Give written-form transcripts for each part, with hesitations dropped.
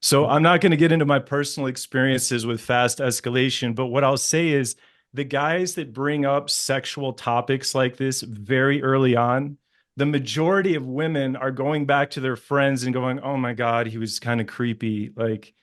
So I'm not going to get into my personal experiences with fast escalation, but what I'll say is the guys that bring up sexual topics like this very early on, the majority of women are going back to their friends and going, "Oh my God, he was kind of creepy." Like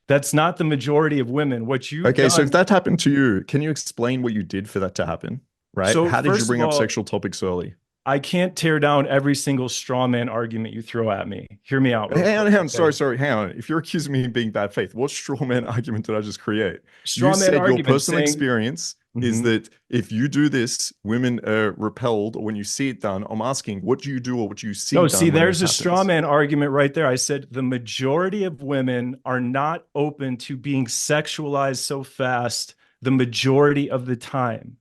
that's not the majority of women. What you've Okay, so if done. that happened to you, can you explain what you did for that to happen? Right? So How did you first of bring up all, sexual topics early? I can't tear down every single straw man argument you throw at me. Hear me out real Hang on, quick, hang on. okay? Sorry. Hang on. If you're accusing me of being bad faith, what straw man argument did I just create? You Straw man said your argument personal saying, experience is mhm. that if you do this, women are repelled or when you see it done. I'm asking, what do you do or what do you see No, see, done when there's this a straw happens? man argument right there. I said the majority of women are not open to being sexualized so fast the majority of the time,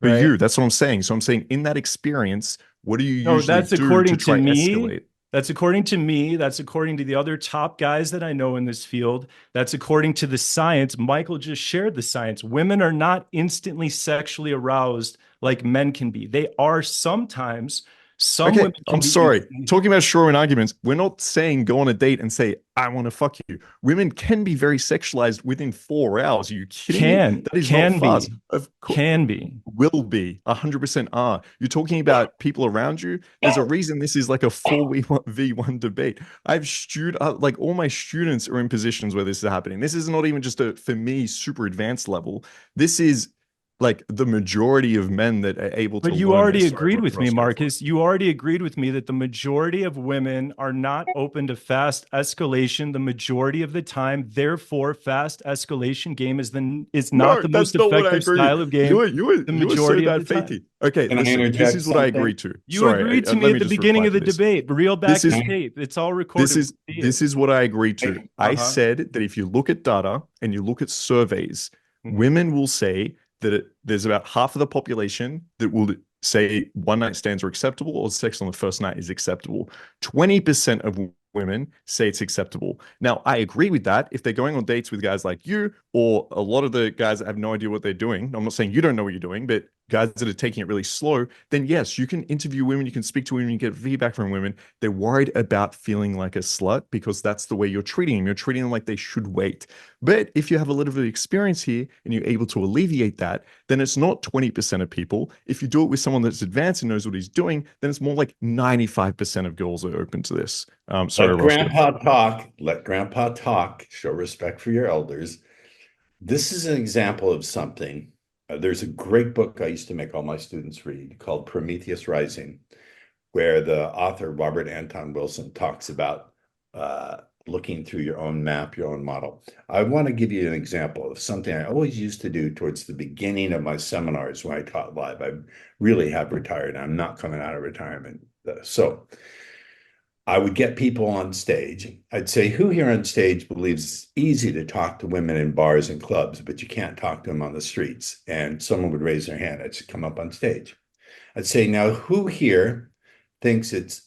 For right? you, that's what I'm saying. So I'm saying in that experience, what do you No, usually that's do to according to try me. escalate? That's according to me. That's according to the other top guys that I know in this field. That's according to the science. Michael just shared the science. Women are not instantly sexually aroused like men can be. They are sometimes. Some Okay, women can I'm be sorry. instantly. Talking about straw arguments, we're not saying go on a date and say, I want to fuck you. Women can be very sexualized within 4 hours. Are you kidding me? That is not Can fast. be, Of course, can be. will be 100% are. You're talking about people around you. There's a reason this is like a 4v1 debate. Like all my students are in positions where this is happening. This is not even just a, for me, super advanced level. This is like the majority of men that are able But to you learn already this agreed over with me, across cohort. Marcus. You already agreed with me that the majority of women are not open to fast escalation the majority of the time. Therefore, fast escalation game is not No, the that's most not what I effective agree. style of You game were you were the you were so majority of the bad time. faithy. Okay, Can I listen. This interject is what I something? agreed to. You Sorry, agreed to me let at me the just beginning reply of to the this. debate. Reel back This the is tape. It's all this recorded. We is can see it. this is what I agreed to. I Uh-huh. said that if you look at data and you look at surveys, Hmm. women will say that there's about half of the population that will say one night stands are acceptable or sex on the first night is acceptable. 20% of women say it's acceptable. Now, I agree with that. If they're going on dates with guys like you or a lot of the guys that have no idea what they're doing, I'm not saying you don't know what you're doing, but guys that are taking it really slow, then yes, you can interview women, you can speak to women, you get feedback from women. They're worried about feeling like a slut because that's the way you're treating them. You're treating them like they should wait. But if you have a little bit of experience here and you're able to alleviate that, then it's not 20% of people. If you do it with someone that's advanced and knows what he's doing, then it's more like 95% of girls are open to this. Sorry, Let Ross, go ahead. grandpa talk. Let grandpa talk. Show respect for your elders. This is an example of something. There's a great book I used to make all my students read called Prometheus Rising, where the author, Robert Anton Wilson, talks about looking through your own map, your own model. I want to give you an example of something I always used to do towards the beginning of my seminars when I taught live. I really have retired. I'm not coming out of retirement. So I would get people on stage. I'd say, who here on stage believes it's easy to talk to women in bars and clubs, but you can't talk to them on the streets? And someone would raise their hand. I'd say, come up on stage. I'd say, now, who here thinks it's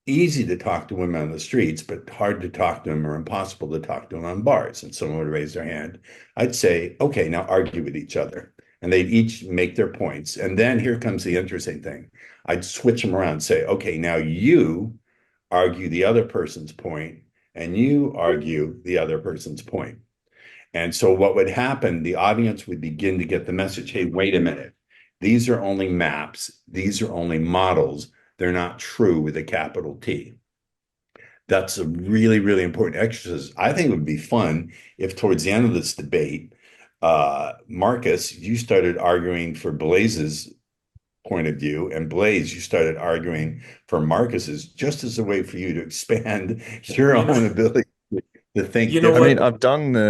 easy to talk to women on the streets, but hard to talk to them or impossible to talk to them on bars? And someone would raise their hand. I'd say, okay, now argue with each other. And they'd each make their points. And then here comes the interesting thing. I'd switch them around and say, okay, now you argue the other person's point, and you argue the other person's point. And so what would happen, the audience would begin to get the message, hey, wait a minute. These are only maps. These are only models. They're not true with a capital T. That's a really, really important exercise. I think it would be fun if towards the end of this debate, Marcus, you started arguing for Blaze's point of view, and Blaze, you started arguing for Marcus's, just as a way for you to expand your You know, own ability to think you know I mean, differently. what? I've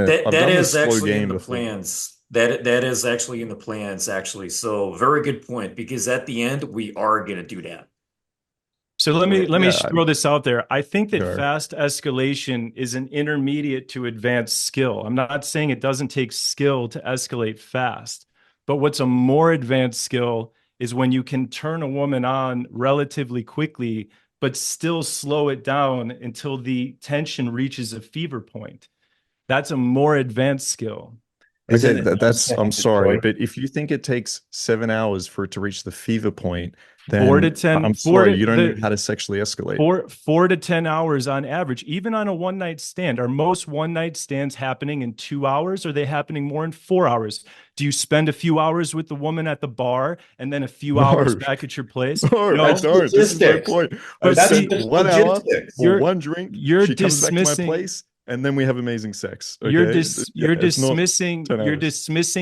That done the is slow actually in game the before. plans. That is actually in the plans, actually. So very good point, because at the end we are gonna do that. So let me Yeah, throw this out there. I think that sure. fast escalation is an intermediate to advanced skill. I'm not saying it doesn't take skill to escalate fast, but what's a more advanced skill is when you can turn a woman on relatively quickly, but still slow it down until the tension reaches a fever point. That's a more advanced skill. Isn't Okay, it nice that's, to I'm have a sorry, choice? but if you think it takes 7 hours for it to reach the fever point, Four to then ten, I'm four sorry, to you don't know the how to sexually escalate. 4 to 10 hours on average, even on a one night stand. Are most one night stands happening in 2 hours? Or are they happening more in 4 hours? Do you spend a few hours with the woman at the bar and then a few hours No, back at your place? no, I That's No, don't. This is my logistics. point. I but That's spend see, just 1 hour logistics. for you're one drink. you're She comes back to my dismissing place, and then we have amazing sex. Okay, yeah, you're it's not dismissing 10 hours.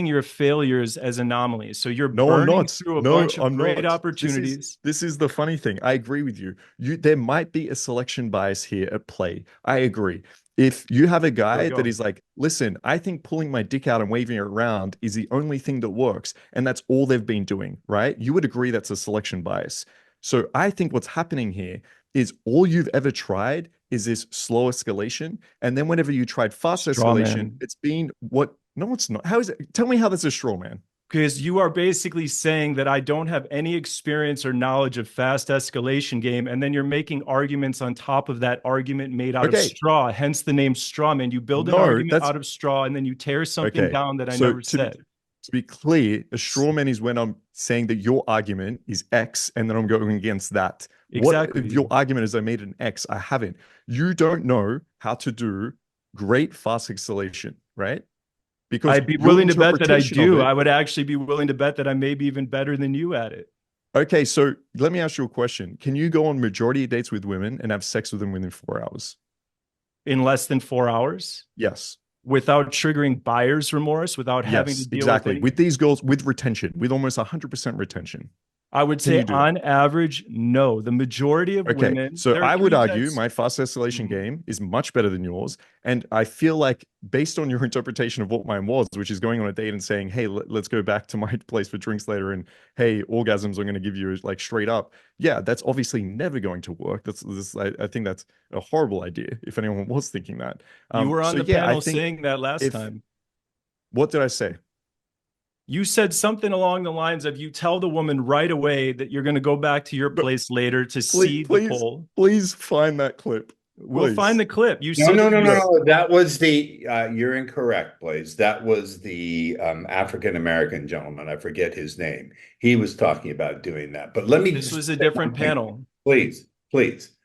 your failures as anomalies. So you're No, I'm burning not. through a No, bunch of I'm great not. This is opportunities. this is the funny thing. I agree with you. There might be a selection bias here at play. I agree. If you have a There we guy that go. is like, listen, I think pulling my dick out and waving it around is the only thing that works, and that's all they've been doing, right? You would agree that's a selection bias. So I think what's happening here is all you've ever tried is this slow escalation. And then whenever you tried fast Straw escalation, man. it's been what? No, it's not. How is it? Tell me how that's a straw man. Because you are basically saying that I don't have any experience or knowledge of fast escalation game, and then you're making arguments on top of that argument made out of Okay, straw, hence the name straw man. You build an no, argument that's out of straw and then you tear something okay. down that I So never said. to be clear, a straw man is when I'm saying that your argument is X and then I'm going against that. What if Exactly. your argument is I made an X? I haven't. You don't know how to do great fast acceleration, right? Because I'd be your willing to bet that I interpretation of do. it. I would actually be willing to bet that I may be even better than you at it Okay, so let me ask you a question. Can you go on majority of dates with women and have sex with them within 4 hours? in less than 4 hours Yes. without triggering buyer's remorse, without having to Yes, deal with exactly. any. With these girls, with retention, with almost 100% retention. I would Can say you do that? on average, no. The majority of Okay, women, so there are I would three argue types. my fast escalation Mhm. game is much better than yours. And I feel like, based on your interpretation of what mine was, which is going on a date and saying, hey, let's go back to my place for drinks later, and hey, orgasms I'm going to give you like straight up. Yeah, that's obviously never going to work. I think that's a horrible idea if anyone was thinking that. You were on So the yeah, I panel think saying that last if, time. what did I say? You said something along the lines of you tell the woman right away that you're going to go back to your But place later to please, see the please, pole. please find that clip. We'll find Please. the clip. You No, said no, that no, you. no, No. no. That was the, you're incorrect, Blaze. That was the African American gentleman. I forget his name. He was talking about doing that. But let me This just was a say one different thing, panel. please, please.